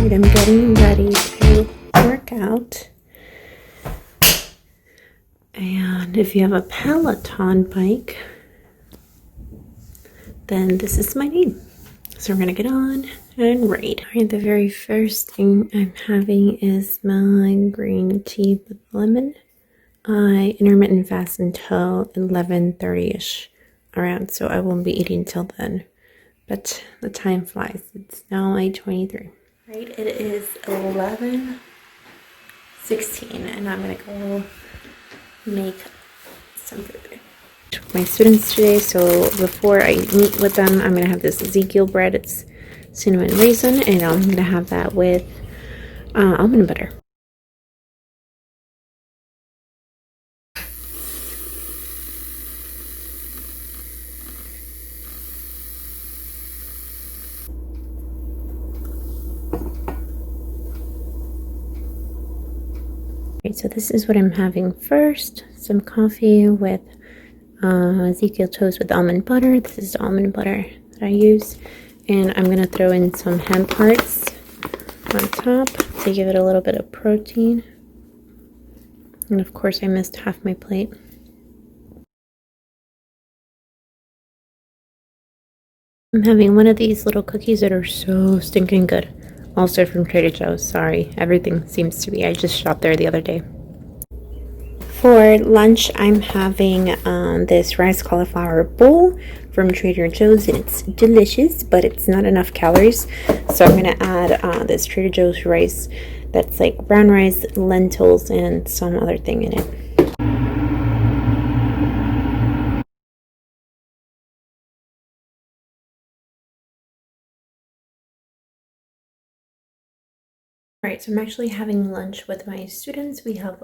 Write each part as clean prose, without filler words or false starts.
Right, I'm getting ready to work out. And if you have a Peloton bike, then this is my name. So we're gonna get on and ride. All right, the very first thing I'm having is my green tea with lemon. I intermittent fast until 11:30ish around, so I won't be eating till then. But the time flies. It's now 8:23. Right, it is 11:16, and I'm gonna go make some food. My students today, so before I meet with them, I'm gonna have this Ezekiel bread. It's cinnamon raisin, and I'm gonna have that with almond butter. Right, so this is what I'm having first. Some coffee with Ezekiel toast with almond butter. This is the almond butter that I use. And I'm going to throw in some hemp hearts on top to give it a little bit of protein. And of course I missed half my plate. I'm having one of these little cookies that are so stinking good. Also from Trader Joe's. Sorry, everything seems to be. I just shopped there the other day. For lunch, I'm having this rice cauliflower bowl from Trader Joe's, and it's delicious, but it's not enough calories. So I'm going to add this Trader Joe's rice that's like brown rice, lentils, and some other thing in it. Alright, so I'm actually having lunch with my students. We have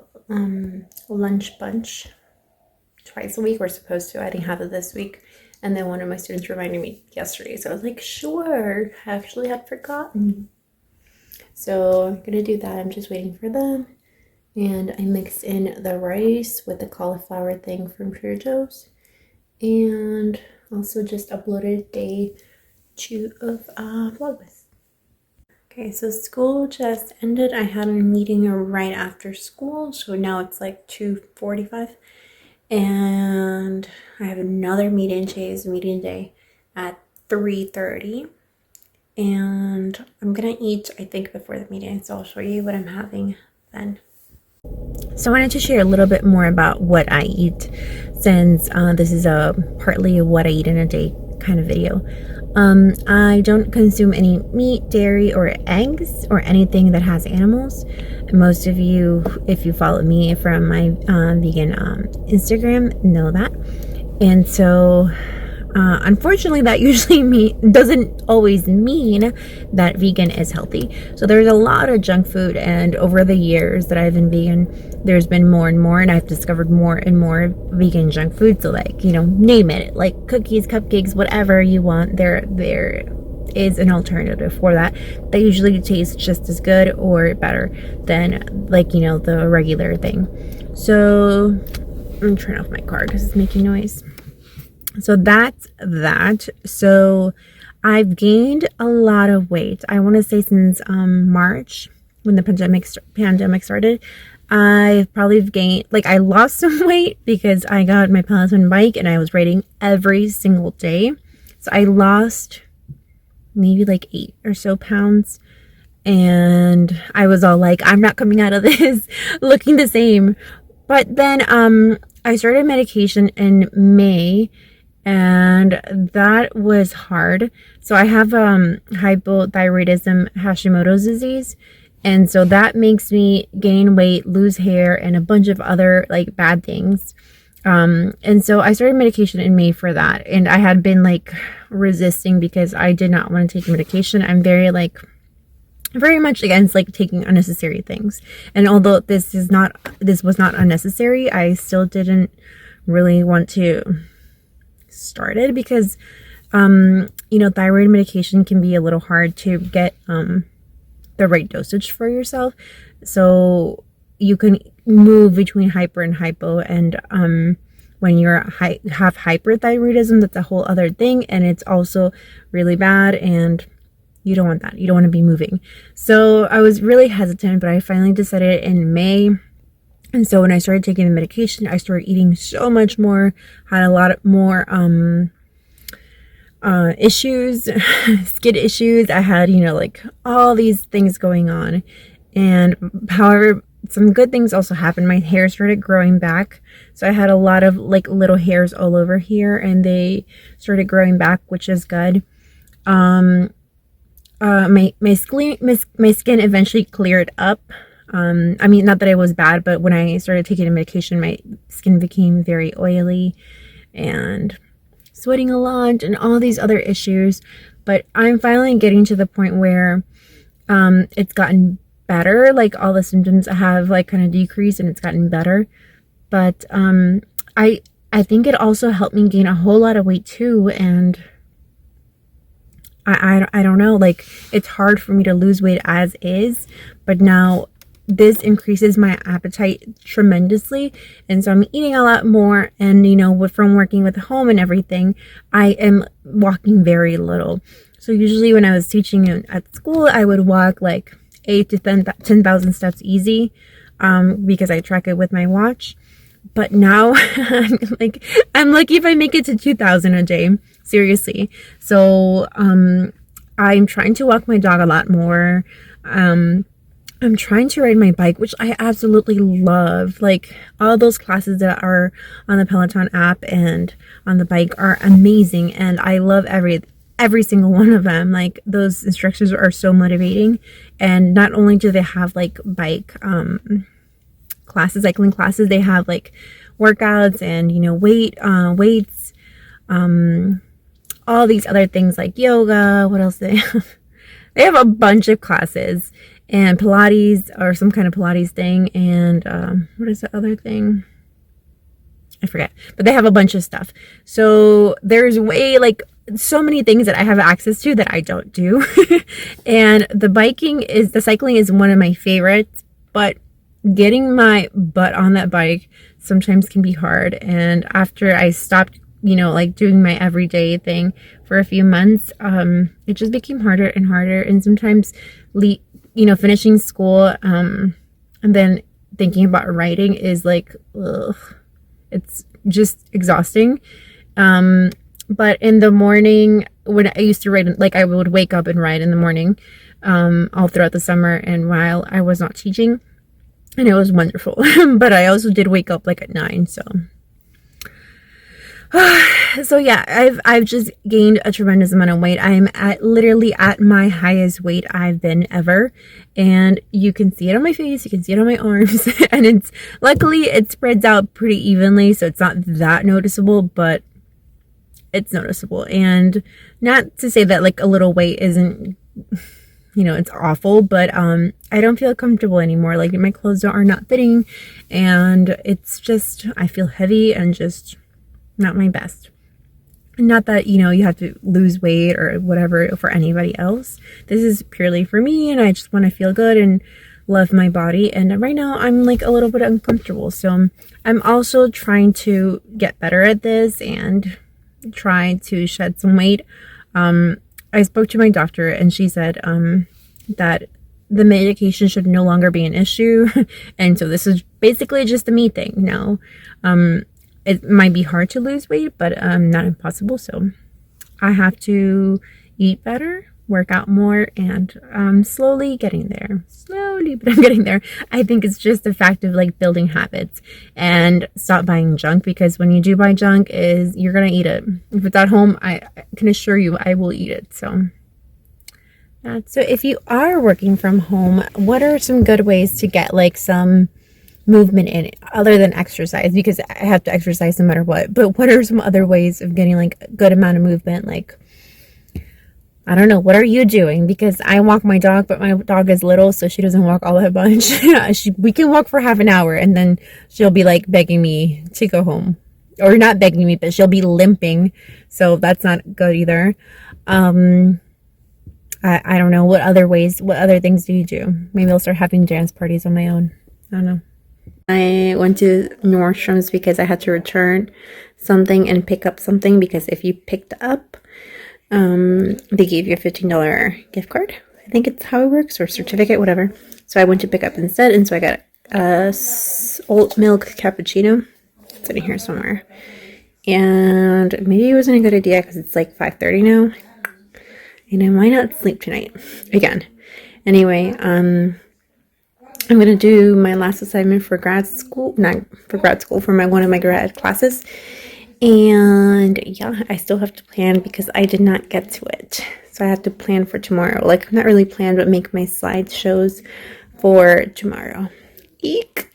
lunch bunch twice a week. We're supposed to. I didn't have it this week. And then one of my students reminded me yesterday. So I was like, sure. I actually had forgotten. So I'm going to do that. I'm just waiting for them. And I mixed in the rice with the cauliflower thing from Trader Joe's. And also just uploaded day 2 of Vlogmas. Okay, so school just ended. I had a meeting right after school, so now it's like 2:45. And I have another meeting. Today's meeting day at 3:30. And I'm gonna eat, I think, before the meeting, so I'll show you what I'm having then. So I wanted to share a little bit more about what I eat, since this is a partly what I eat in a day kind of video. I don't consume any meat, dairy, or eggs, or anything that has animals. Most of you, if you follow me from my vegan Instagram, know that. And so unfortunately, that usually doesn't always mean that vegan is healthy. So there's a lot of junk food, and over the years that I've been vegan, there's been more and more, and I've discovered more and more vegan junk food. So like, you know, name it, like cookies, cupcakes, whatever you want, there is an alternative for that usually tastes just as good or better than, like, you know, the regular thing. So I'm gonna turn off my car because it's making noise. So that's that. So I've gained a lot of weight. I want to say since March, when the pandemic started, I've probably gained, like, I lost some weight because I got my Peloton bike and I was riding every single day. So I lost maybe like 8 or so pounds. And I was all like, I'm not coming out of this looking the same. But then I started medication in May, and that was hard. So I have hypothyroidism, Hashimoto's disease, and so that makes me gain weight, lose hair, and a bunch of other like bad things. And so I started medication in May for that, and I had been like resisting because I did not want to take medication. I'm very much against like taking unnecessary things, and although this was not unnecessary, I still didn't really want to start it because you know, thyroid medication can be a little hard to get the right dosage for yourself. So you can move between hyper and hypo, and when you're have hyperthyroidism, that's a whole other thing, and it's also really bad. And You don't want that. You don't want to be moving. So I was really hesitant, but I finally decided in May. And so when I started taking the medication, I started eating so much more, had a lot more issues, skin issues. I had, you know, like all these things going on. And however, some good things also happened. My hair started growing back. So I had a lot of like little hairs all over here, and they started growing back, which is good. My skin eventually cleared up. I mean, not that it was bad, but when I started taking the medication, my skin became very oily and sweating a lot and all these other issues. But I'm finally getting to the point where it's gotten better. Like all the symptoms have like kind of decreased and it's gotten better. But I think it also helped me gain a whole lot of weight too. And I don't know, like it's hard for me to lose weight as is, but now this increases my appetite tremendously. And so I'm eating a lot more, and you know, from working with home and everything, I am walking very little. So usually when I was teaching at school, I would walk like 8 to 10,000 steps easy, because I track it with my watch. But now I'm lucky if I make it to 2,000 a day, seriously. So I'm trying to walk my dog a lot more. I'm trying to ride my bike, which I absolutely love. Like all those classes that are on the Peloton app and on the bike are amazing, and I love every single one of them. Like those instructors are so motivating. And not only do they have like bike classes, cycling classes, they have like workouts and, you know, weights, all these other things like yoga. What else do they have? They have a bunch of classes, and Pilates, or some kind of Pilates thing, and what is the other thing? I forget, but they have a bunch of stuff. So there's so many things that I have access to that I don't do. And the cycling is one of my favorites, but getting my butt on that bike sometimes can be hard. And after I stopped, you know, like doing my everyday thing for a few months, it just became harder and harder. And sometimes, you know, finishing school, and then thinking about writing is like, ugh, it's just exhausting. But in the morning, when I used to write, like I would wake up and write in the morning, all throughout the summer and while I was not teaching, and it was wonderful. But I also did wake up like at 9, so so yeah, I've just gained a tremendous amount of weight. I am literally at my highest weight I've been ever, and you can see it on my face, you can see it on my arms, and luckily it spreads out pretty evenly, so it's not that noticeable, but it's noticeable. And not to say that like a little weight isn't, you know, it's awful, but I don't feel comfortable anymore. Like my clothes are not fitting, and it's just, I feel heavy and just not my best. Not that, you know, you have to lose weight or whatever for anybody else. This is purely for me, and I just want to feel good and love my body. And right now I'm like a little bit uncomfortable, so I'm also trying to get better at this and try to shed some weight. I spoke to my doctor, and she said that the medication should no longer be an issue. And so this is basically just a me thing now. It might be hard to lose weight, but not impossible. So I have to eat better, work out more, and I'm slowly getting there. Slowly, but I'm getting there. I think it's just the fact of like building habits and stop buying junk, because when you do buy junk, you're gonna eat it. If it's at home, I can assure you I will eat it. So if you are working from home, what are some good ways to get like some movement in it other than exercise? Because I have to exercise no matter what, but what are some other ways of getting like a good amount of movement? Like, I don't know, what are you doing? Because I walk my dog, but my dog is little, so she doesn't walk all that much. We can walk for half an hour, and then she'll be like begging me to go home, or not begging me, but she'll be limping, so that's not good either. I don't know, what other things do you do? Maybe I'll start having dance parties on my own. I don't know. I went to Nordstrom's because I had to return something and pick up something, because if you picked up they gave you a $15 gift card. I think it's how it works, or certificate, whatever. So I went to pick up instead, and so I got a oat milk cappuccino. It's in here somewhere. And maybe it wasn't a good idea because it's like 5:30 now, and I might not sleep tonight again. Anyway, I'm gonna do my last assignment for grad school, not for grad school, for one of my grad classes. And yeah, I still have to plan because I did not get to it. So I have to plan for tomorrow. Like, not really plan, but make my slideshows for tomorrow. Eek!